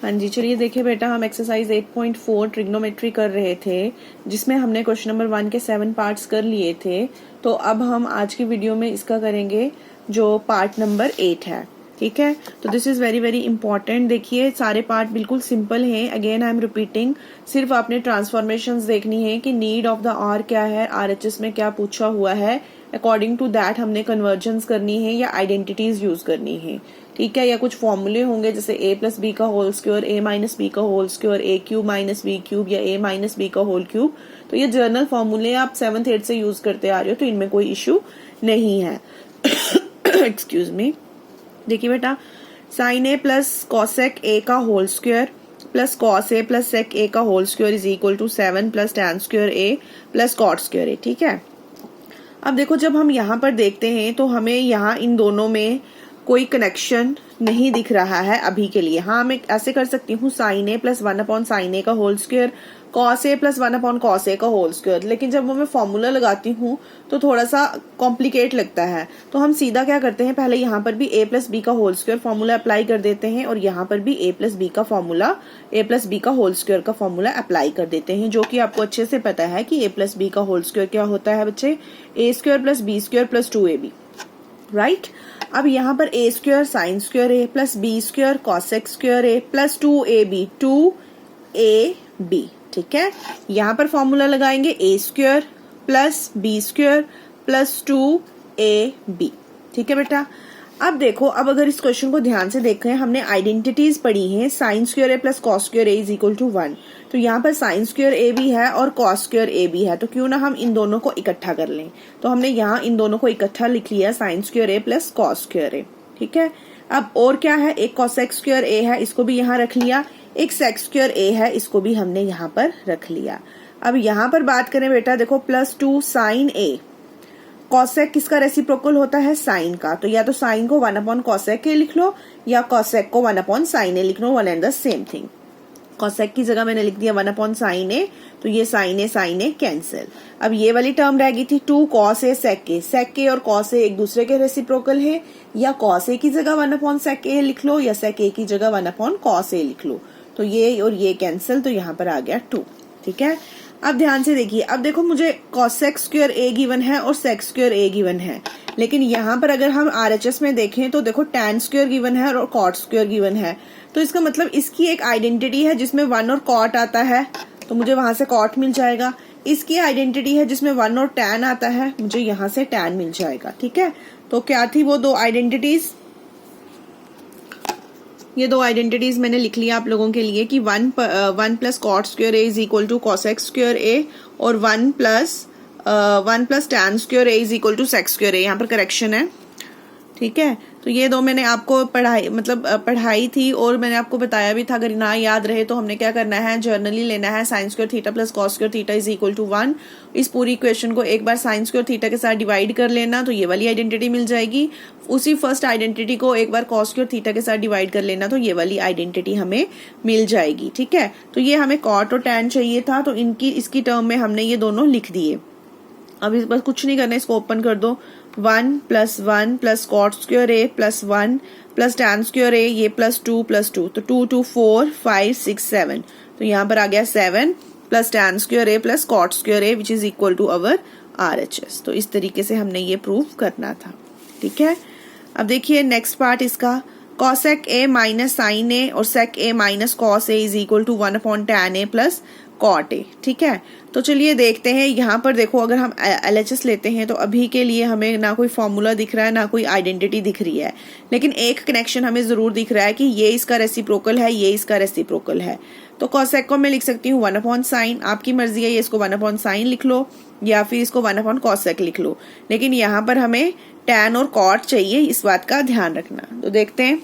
हाँ जी, चलिए देखिए बेटा, हम एक्सरसाइज 8.4 ट्रिग्नोमेट्री कर रहे थे, जिसमें हमने क्वेश्चन नंबर 1 के 7 पार्ट्स कर लिए थे। तो अब हम आज की वीडियो में इसका करेंगे जो पार्ट नंबर 8 है। ठीक है, तो this is very very important. देखिए सारे पार्ट बिल्कुल सिंपल हैं। अगेन आई एम रिपीटिंग, सिर्फ आपने ट्रांसफॉर्मेशंस देखनी है कि नीड ऑफ द आर क्या है, आरएचएस में क्या पूछा हुआ है, अकॉर्डिंग टू दैट हमने कन्वर्जन्स करनी है या आइडेंटिटीज यूज करनी है। ठीक है, या कुछ फॉर्मूले होंगे जैसे a प्लस बी का whole square, a minus B का whole square, a cube minus B cube या a माइनस बी का होल क्यूब। तो ये जर्नल फॉर्मूले आप 7th 8th से यूज करते आ रहे हो, तो इनमें कोई इश्यू नहीं है। Excuse me. देखिए बेटा, sine A plus cosec A का whole square plus cos A plus sec A का whole square is equal to 7 plus tan square A plus cot square A. ठीक है, अब देखो जब हम यहाँ पर देखते हैं तो हमें यहाँ इन दोनों में कोई कनेक्शन नहीं दिख रहा है अभी के लिए। हाँ, मैं ऐसे कर सकती हूँ sign A plus 1 upon sine ए का whole square, cos A plus 1 upon cos ए का होल स्क्वायर, लेकिन जब वो मैं फॉर्मूला लगाती हूँ तो थोड़ा सा कॉम्प्लिकेट लगता है। तो हम सीधा क्या करते हैं, पहले यहाँ पर भी a प्लस बी का होल स्क्वायर फॉर्मूला अप्लाई कर देते हैं और यहाँ पर भी a प्लस बी का फॉर्मूला, a प्लस बी का होल स्क्वायर का फॉर्मूला अप्लाई कर देते हैं, जो कि आपको अच्छे से पता है कि a प्लस बी का होल स्क्वायर क्या होता है बच्चे, a square plus B square plus 2ab। Right, अब यहाँ पर a square sine square A plus B square cosec square A plus 2ab 2ab। ठीक है, यहाँ पर फॉर्मूला लगाएंगे a square plus B square plus 2ab। ठीक है बेटा, अब देखो, अब अगर इस क्वेश्चन को ध्यान से देखें, हमने आइडेंटिटीज पढ़ी हैं, sine square A plus cos square A is equal to 1। तो यहाँ पर साइन स्क्वायर ए भी है और कॉस स्क्वायर ए भी है, तो क्यों ना हम इन दोनों को इकट्ठा कर लें। तो हमने यहाँ इन दोनों को इकट्ठा लिख लिया, sign square A plus cos square A. ठीक है, अब और क्या है, एक कॉसेक स्क्वायर ए है, इसको भी यहाँ रख लिया, एक सेक स्क्वायर ए है, इसको भी हमने यहाँ पर रख लिया। अब यहाँ पर बात करें बेटा, देखो प्लस 2 साइन ए, कॉसेक किसका रेसिप्रोकल होता है, साइन का, तो या तो साइन को 1 अपॉन कॉसेक ए लिख लो या कॉसेक को 1 अपॉन साइन ए लिख लो, one and the same thing. Cosec की जगह मैंने लिख दिया 1 अपॉन साइन ए, तो ये साइन ए कैंसिल। अब ये वाली टर्म रह गई थी 2 कॉस ए सेक ए, सेक ए और कॉस ए एक दूसरे के रेसिप्रोकल है, या कॉस ए की जगह 1 अपॉन सेक ए लिख लो या सेक ए की जगह 1 अपॉन कॉस ए लिख लो, तो ये और ये कैंसिल, तो यहाँ पर आ गया 2। ठीक है, अब ध्यान से देखिए, अब देखो मुझे कॉसेक स्क्वायर ए गिवन है और सेक स्क्वायर ए गिवन है, लेकिन यहाँ पर अगर हम आरएचएस में देखें तो देखो टैन स्क्वायर गिवन है और कॉट स्क्वायर गिवन है, तो इसका मतलब इसकी एक आइडेंटिटी है जिसमें 1 और कॉट आता है, तो मुझे वहां से कॉट मिल जाएगा। इसकी आइडेंटिटी है जिसमें 1 और टैन आता है, मुझे यहाँ से टैन मिल जाएगा। ठीक है, तो क्या थी वो दो आइडेंटिटीज, ये दो आइडेंटिटीज मैंने लिख लिया आप लोगों के लिए कि 1 plus cot square A is equal to cosec square A और 1 plus tan square A is equal to sec square A. यहाँ पर करेक्शन है। ठीक है, तो ये दो मैंने आपको पढ़ाई थी और मैंने आपको बताया भी था, अगर ना याद रहे तो हमने क्या करना है, जर्नली लेना है sine square theta plus cos square theta is equal to 1। इस पूरी इक्वेशन को एक बार साइन स्क्वायर थीटा के साथ डिवाइड कर लेना, तो ये वाली आइडेंटिटी मिल जाएगी। उसी फर्स्ट आइडेंटिटी को एक बार कॉस स्क्वायर थीटा के साथ डिवाइड कर लेना, तो ये वाली आइडेंटिटी हमें मिल जाएगी। ठीक है, तो ये हमें कॉट और टैन चाहिए था, तो इसकी टर्म में हमने ये दोनों लिख दिए। अब इस बस कुछ नहीं करना, इसको ओपन कर दो, 1 plus cot square A plus 1 plus tan square ए, ये प्लस 2 तो 2 2 4 5 6 7, तो यहाँ पर आ गया 7 plus tan square A plus cot square A which is equal to our RHS. तो इस तरीके से हमने ये प्रूव करना था। ठीक है, अब देखिए नेक्स्ट पार्ट इसका, cosec A minus sine A और sec A minus cos A is equal to 1 upon tan A plus cot A. ठीक है, तो चलिए देखते हैं। यहाँ पर देखो, अगर हम एलएचएस लेते हैं तो अभी के लिए हमें ना कोई फॉर्मूला दिख रहा है ना कोई आइडेंटिटी दिख रही है, लेकिन एक कनेक्शन हमें जरूर दिख रहा है कि ये इसका रेसिप्रोकल है, ये इसका रेसिप्रोकल है। तो कॉसेक को मैं लिख सकती हूँ 1 अपॉन साइन, आपकी मर्जी है, ये इसको 1 अपॉन साइन लिख लो या फिर इसको 1 अपॉन कॉसेक लिख लो, लेकिन यहाँ पर हमें टैन और कॉट चाहिए, इस बात का ध्यान रखना। तो देखते हैं,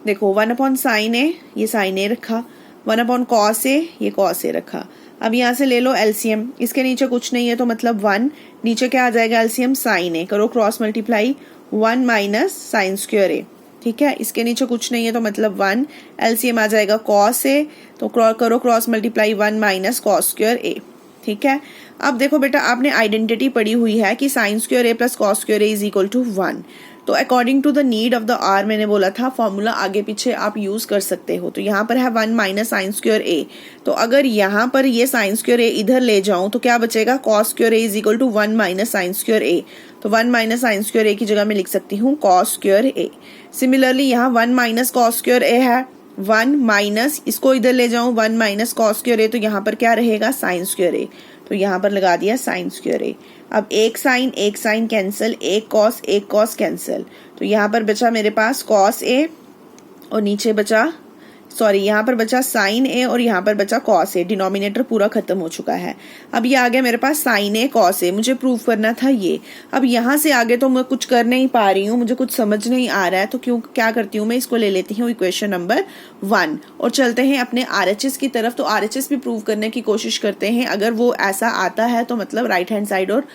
देखो 1 अपॉन साइन ए, ये साइन ए रखा, 1 अपॉन कॉस ए, ये कॉस ए रखा। अब यहाँ से ले लो एलसीएम, इसके नीचे कुछ नहीं है तो मतलब 1, नीचे क्या आ जाएगा एलसीएम, साइन ए, करो cross multiply, 1 minus sine square A. ठीक है, इसके नीचे कुछ नहीं है तो मतलब 1, एलसीएम आ जाएगा कॉस ए, तो करो cross multiply 1 minus cos square A. ठीक है, अब देखो बेटा, आपने आइडेंटिटी पढ़ी हुई है कि sine square A plus cos square A is equal to 1, तो according to the need of the hour मैंने बोला था फॉर्मूला आगे पीछे आप यूज कर सकते हो। तो यहाँ पर है 1 माइनस साइन स्क्वायर ए। तो अगर यहाँ पर ये साइन स्क्वायर ए इधर ले जाऊं तो क्या बचेगा, cos square A is equal to 1 minus sine square A. तो 1 माइनस साइन स्क्वायर ए की जगह मैं लिख सकती हूँ कॉस स्क्वायर ए। सिमिलरली यहाँ 1 माइनस कॉस स्क्वायर ए है, 1 माइनस इसको इधर ले जाऊं 1 माइनस कॉस स्क्वायर ए, तो यहाँ पर क्या रहेगा साइन स्क्वायर ए। तो यहाँ पर लगा दिया साइन स्क्वायर ए। अब एक साइन कैंसिल, एक कॉस कैंसिल। तो यहाँ पर बचा मेरे पास कॉस ए और नीचे बचा यहाँ पर बचा साइन ए और यहाँ पर बचा कॉस ए। डिनोमिनेटर पूरा खत्म हो चुका है। अब ये आ गया मेरे पास साइन ए कॉस ए, मुझे प्रूव करना था ये। अब यहाँ से आगे तो मैं कुछ कर नहीं पा रही हूँ, मुझे कुछ समझ नहीं आ रहा है, तो क्या करती हूँ मैं इसको ले लेती हूँ इक्वेशन नंबर 1 और चलते हैं अपने RHS की तरफ। तो RHS भी प्रूव करने की कोशिश करते हैं। अगर वो ऐसा आता है तो मतलब राइट हैंड साइड और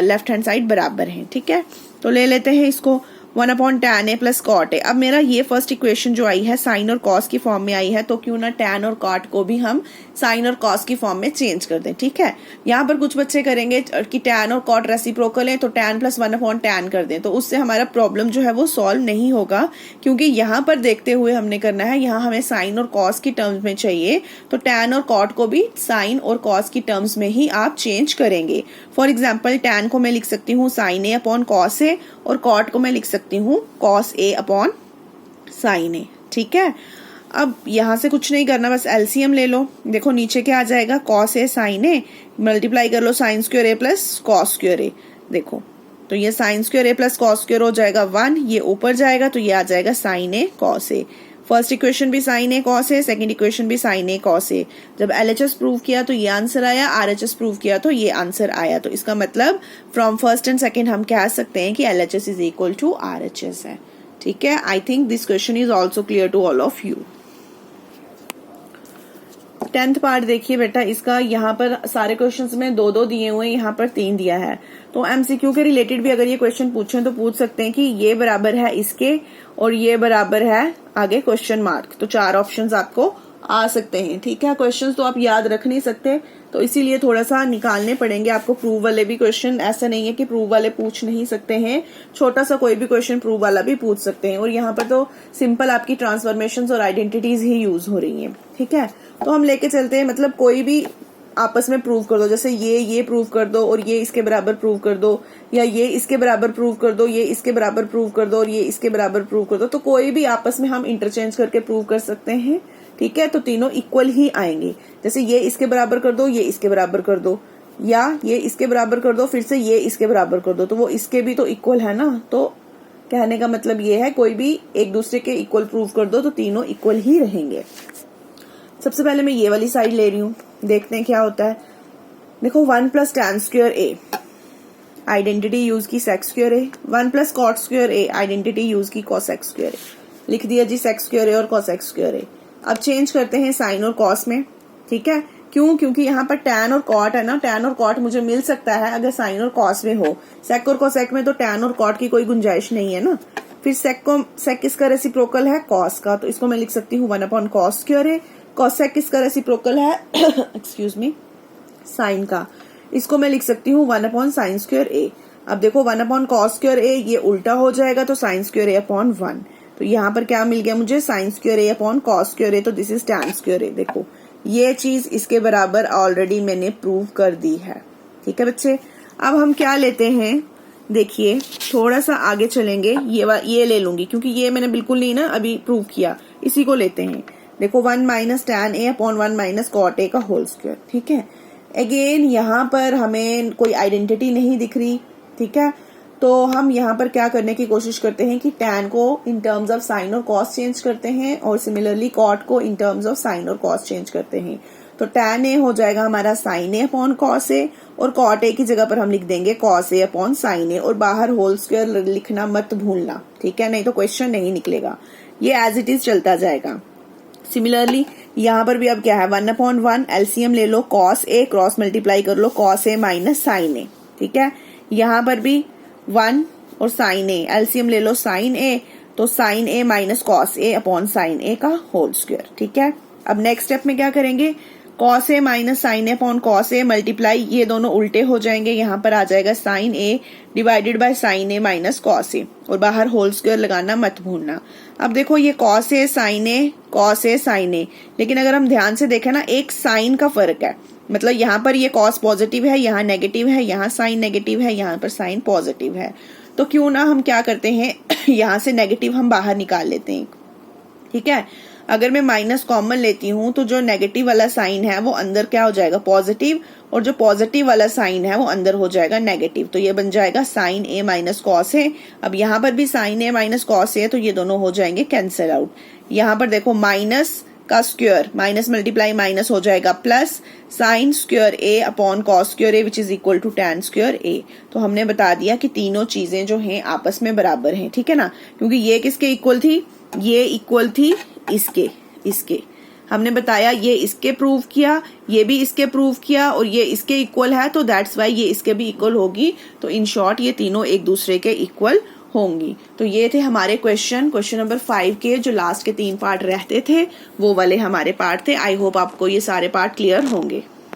लेफ्ट हैंड साइड बराबर है। ठीक है, तो ले लेते हैं इसको 1 upon tan A plus cot A. अब मेरा ये फर्स्ट इक्वेशन जो आई है साइन और कॉस की फॉर्म में आई है, तो क्यों ना टैन और कॉट को भी हम साइन और कॉस की फॉर्म में चेंज कर दें। ठीक है, यहाँ पर कुछ बच्चे करेंगे कि टैन और कॉट रेसिप्रोकल है तो टैन प्लस 1 अपॉन टैन कर दें, तो उससे हमारा प्रॉब्लम जो है वो सॉल्व नहीं होगा, क्योंकि यहाँ पर देखते हुए हमने करना है, यहाँ हमें साइन और कॉस की टर्म्स में चाहिए, तो टैन और कॉट को भी साइन और कॉस की टर्म्स में ही आप चेंज करेंगे। फॉर एग्जाम्पल टैन को मैं लिख सकती हूँ sign A upon cos A और कॉट को मैं लिख सकती हूँ कॉस ए अपॉन साइन ए। ठीक है, अब यहां से कुछ नहीं करना, बस एलसीएम ले लो। देखो नीचे क्या आ जाएगा, cos A sign A multiply कर लो sign square A plus cos square ए। देखो तो ये sign square A plus cos square हो जाएगा 1, ये ऊपर जाएगा तो ये आ जाएगा sine A cos A. First equation भी sign A cos A, second equation भी साइन ए कॉस ए। जब एलएचएस प्रूव किया तो ये आंसर आया, आरएचएस प्रूव किया तो ये आंसर आया। तो इसका मतलब फ्रॉम फर्स्ट एंड सेकंड हम कह सकते हैं कि LHS is equal to RHS है। ठीक है, I think this question is also clear to all of you. 10th part देखिए बेटा, इसका यहाँ पर सारे क्वेश्चंस में 2-2 दिए हुए हैं, यहाँ पर 3 दिया है। तो एमसीक्यू के रिलेटेड भी अगर ये क्वेश्चन पूछें तो पूछ सकते हैं कि ये बराबर है इसके और ये बराबर है आगे क्वेश्चन मार्क। तो 4 ऑप्शंस आपको आ सकते हैं। ठीक है, क्वेश्चंस तो आप याद रख नहीं सकते, तो इसीलिए थोड़ा सा निकालने पड़ेंगे आपको। प्रूव वाले भी क्वेश्चन, ऐसा नहीं है कि प्रूव वाले पूछ नहीं सकते हैं, छोटा सा कोई भी क्वेश्चन प्रूव वाला भी पूछ सकते हैं। और यहाँ पर तो सिंपल आपकी ट्रांसफॉर्मेशंस और आइडेंटिटीज ही यूज हो रही हैं। ठीक है, तो हम लेके चलते हैं, मतलब कोई भी आपस में प्रूव कर दो, जैसे ये प्रूव कर दो और ये इसके बराबर प्रूव कर दो, या ये इसके बराबर प्रूव कर दो, ये इसके बराबर प्रूव कर दो और ये इसके बराबर प्रूव कर दो। तो कोई भी आपस में हम इंटरचेंज करके प्रूव कर सकते हैं। ठीक है, तो तीनों इक्वल ही आएंगे। जैसे ये इसके बराबर कर दो, ये इसके बराबर कर दो, या ये इसके बराबर कर दो, फिर से ये इसके बराबर कर दो, तो वो इसके भी तो इक्वल है ना। तो कहने का मतलब ये है कोई भी एक दूसरे के इक्वल प्रूव कर दो तो तीनों इक्वल ही रहेंगे। सबसे पहले मैं ये वाली साइड ले रही हूँ, देखते हैं क्या होता है। देखो 1 प्लस टैन स्क्वायर ए, आइडेंटिटी यूज की सेक स्क्वायर ए। 1 प्लस कॉट स्क्वायर ए, आइडेंटिटी यूज की कॉसेक स्क्वायर ए। लिख दिया जी सेक स्क्वायर ए और कॉसेक स्क्वायर ए। अब चेंज करते हैं साइन और कॉस में। ठीक है, क्यों? क्योंकि यहाँ पर टैन और कॉट है ना, टैन और कॉट मुझे मिल सकता है अगर साइन और कॉस में हो। सेक और कोसेक में तो टैन और कॉट की कोई गुंजाइश नहीं है ना। फिर सेक किसका रेसिप्रोकल है, कॉस का, तो इसको मैं लिख सकती हूँ 1 अपॉन कॉस स्क्वायर ए। कॉसेक किसका रेसिप्रोकल है एक्सक्यूज मी, साइन का, इसको मैं लिख सकती हूँ 1 अपॉन साइन स्क्वायर ए। अब देखो 1 अपॉन कॉस स्क्वायर ए ये उल्टा हो जाएगा तो साइन स्क्वायर ए अपॉन 1। तो यहाँ पर क्या मिल गया मुझे, sign square A upon cos square A, तो दिस इज टैन स्क्वायर ए। देखो ये चीज इसके बराबर ऑलरेडी मैंने प्रूव कर दी है। ठीक है बच्चे, अब हम क्या लेते हैं, देखिए थोड़ा सा आगे चलेंगे, ये ले लूंगी क्योंकि ये मैंने बिल्कुल नहीं ना अभी प्रूव किया, इसी को लेते हैं। देखो 1 minus tan A upon 1 minus cot A का होल स्क्वायर। ठीक है, अगेन यहाँ पर हमें कोई आइडेंटिटी नहीं दिख रही। ठीक है, तो हम यहाँ पर क्या करने की कोशिश करते हैं कि टैन को इन टर्म्स ऑफ साइन और कॉस चेंज करते हैं और सिमिलरली कॉट को इन टर्म्स ऑफ साइन और कॉस चेंज करते हैं। तो टैन ए हो जाएगा हमारा sign A upon cos A और कॉट ए की जगह पर हम लिख देंगे cos A upon sine A, और बाहर होल स्क्वायर लिखना मत भूलना। ठीक है, नहीं तो क्वेश्चन नहीं निकलेगा, ये एज इट इज चलता जाएगा। सिमिलरली यहाँ पर भी अब क्या है, 1 अपॉन 1 एलसीएम ले लो, कॉस ए क्रॉस मल्टीप्लाई कर लो कॉस ए माइनस साइन ए। ठीक है, यहाँ पर भी 1 और साइन ए, एलसीएम ले लो साइन ए, तो sign A minus cos A upon sine ए का होल स्क्वायर। ठीक है, अब नेक्स्ट स्टेप में क्या करेंगे, cos A minus sine A upon cos A multiply, ये दोनों उल्टे हो जाएंगे, यहाँ पर आ जाएगा sine A divided by sine A minus cos A, और बाहर होल स्क्वायर लगाना मत भूलना। अब देखो ये cos A sign A, cos A sign ए, लेकिन अगर हम ध्यान से देखें ना एक साइन का फर्क है, मतलब यहाँ पर ये कॉस पॉजिटिव है, यहाँ नेगेटिव है, यहाँ साइन नेगेटिव है, यहाँ पर साइन पॉजिटिव है। तो क्यों ना हम क्या करते हैं यहाँ से नेगेटिव हम बाहर निकाल लेते हैं, ठीक है। अगर मैं माइनस कॉमन लेती हूँ तो जो नेगेटिव वाला साइन है वो अंदर क्या हो जाएगा पॉजिटिव, और जो पॉजिटिव वाला साइन है वो अंदर हो जाएगा नेगेटिव। तो ये बन जाएगा साइन ए माइनस कॉस ए। अब यहाँ पर भी sign A minus cos A, तो ये दोनों हो जाएंगे कैंसिल आउट। यहाँ पर देखो माइनस का स्क्वायर, माइनस मल्टीप्लाई माइनस हो जाएगा plus sine square A upon cos square A which is equal to tan square A. तो हमने बता दिया कि तीनों चीजें जो हैं आपस में बराबर हैं, ठीक है ना, क्योंकि ये किसके इक्वल थी, ये इक्वल थी इसके हमने बताया, ये इसके प्रूव किया, ये भी इसके प्रूव किया, और ये इसके इक्वल है, तो दैट्स वाई ये इसके भी इक्वल होगी। तो इन शॉर्ट ये तीनों एक दूसरे के इक्वल होंगी। तो ये थे हमारे क्वेश्चन नंबर 5 के जो लास्ट के 3 पार्ट रहते थे, वो वाले हमारे पार्ट थे। आई होप आपको ये सारे पार्ट क्लियर होंगे।